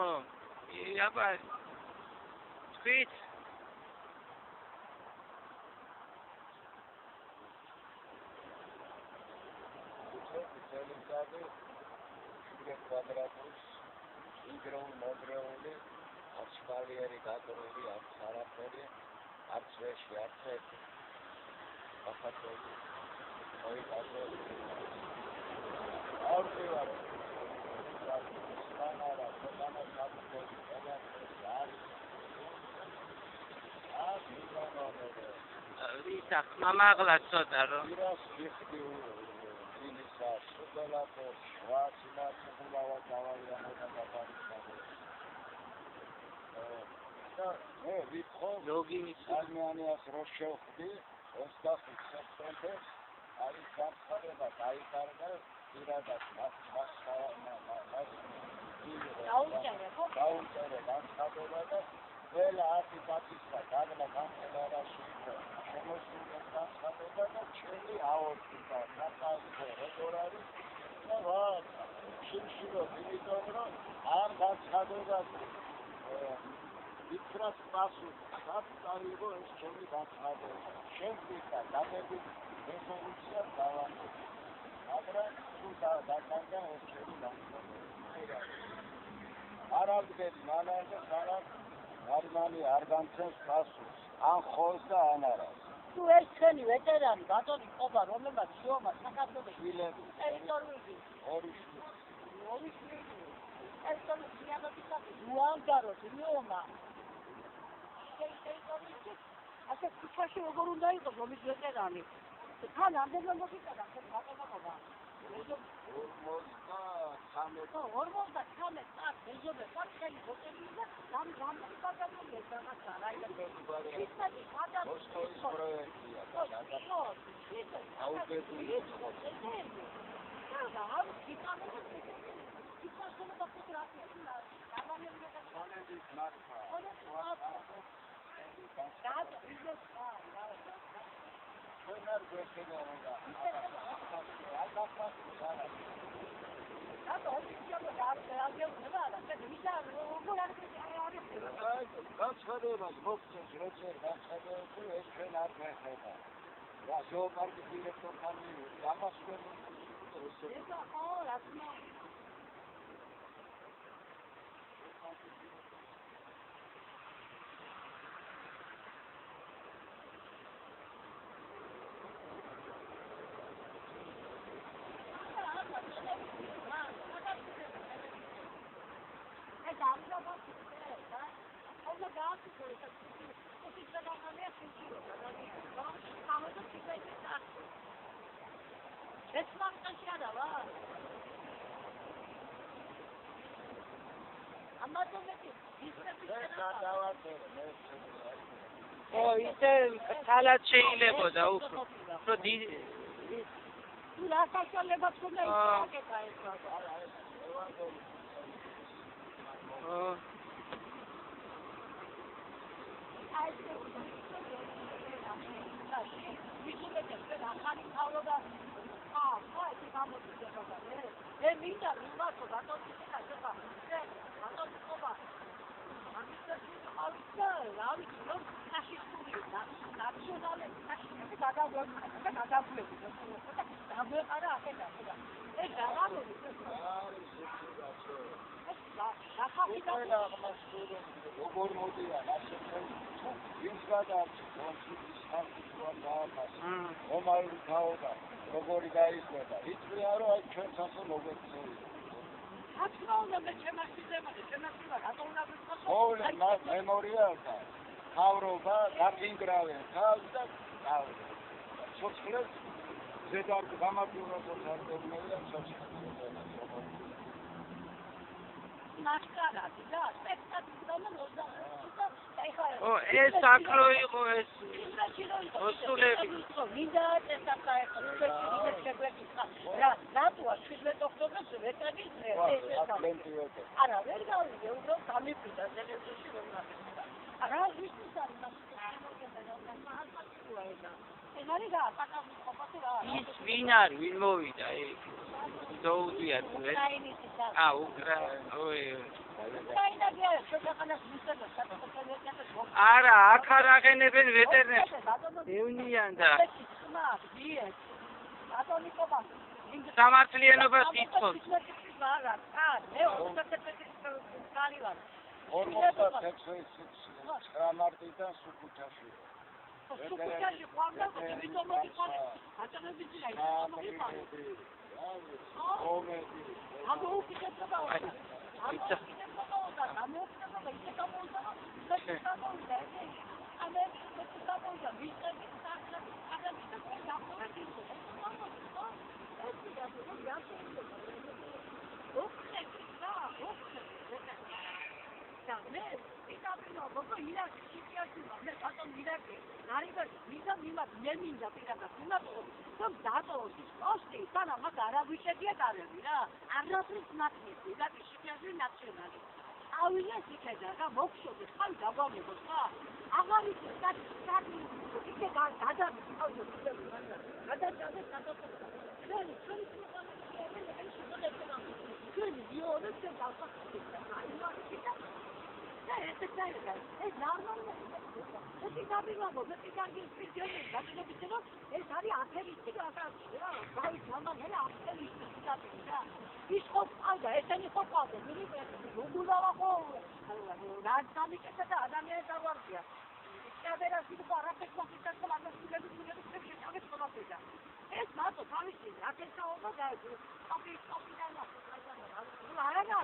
Oh, yeah, but sweet. Mama aglat soda ro. Logi Armenias Roshevdi, 25 სექტემბერს არის გამხარება დაიკარგა პირადად დაუწერე განცხადება და ყველა 10 პატისთა დაგნა განხილვაში იყო შემოსული განცხადება და ჩემი აორტიკა საკალთო როგორ არის და ვარ შიმშილობ იმიტომ რომ ამ განცხადებაზე ვიფრას პასუხი საფრთხეო ეს ჩემი განცხადება შემდგა დაგებით რეზოლუცია დავანებო მაგრამ თუ დაკარგა ეს ჩემი განცხადება არ აღდგები მანამ და სანამ გერმანია არ განცემს პასუხს ან ხოლს და ან არას თუ ეს ჩვენი ვეტერანი ბატონი ყობა რომელმაც შეომა საქართველოს შვილები ტერიტორიული ორი შვილი ტერიტორიული სიამოვნებისა უანგაროთ მიომა ასე ქუჩაში როგორ უნდა იყოს რომის ვეტერანი თან ამდენმა მოგიწევა ეს ბატონობა 53 წარს ეძობე პარკელი ჰოტელი და რამდენი ბაგაჟია რაღაცა რა იყო ისეთი გადამოსული პროექტია აუბედური და ამ იქნება ფოტოგრაფია განანების მართვა Bunlar gösteriyor orada. Kanskadevas, Mokçes, Rocer, Kanskadevası, Eşken Armeheda. Ya, Zoparkı direktör tanıyor. Damaskö'nün ისე თალად შეიძლებოდა უფრო თუ რა საშუალება თქონდა აკეთა ეს როგორი გაიზრდა იწვია რომ აი ჩვენც ასე მოგეწევი მემორიალთა თავრობა დაფინგრავენ თავს და სოციალურ ზედარ გამარჯვებას არდებია ეს აკრო იყო ეს ოსულები მინდა წესაკა ეხლა შეგვეკითხა რა რატოა 17 ოქტომბერს ეტების ატლენტიოდე. არა, ვერ გავიგე, უბრალოდ გამიფრინდა ტელევიზორში რომ ნახე. არა, ვისთვის არის ეს არის რა, პატარა ყოფილი რა. ის ვინ არის, ვინ მოვიდა იქ? დაუდიათ მე. ოი. არა, აქ არ აღენებენ ვეტერნერს. ევნიან და სამართლიანობას კითხავს. 9 მარტიდან სუქუთაში. სუქუთაში ყვავდა, იმიტომ რომ აწამებიც ავიღეს იქიდან რა მოგშოდეთ ხალ დაგვამებოს რა აღარ იცის კაცი იქე გადავიდეთ ის ხო ყავდა, ესენი ხო ყავდა, უგულავა ხო რაცამიკეთა და ადამიანებს აღვარდია. კამერას იყო არაფერს მოხდა და მაგასულები შეჭავეს ყველაფერს. ეს მარტო თავისი აკეთაობა და ოპერაცია არა,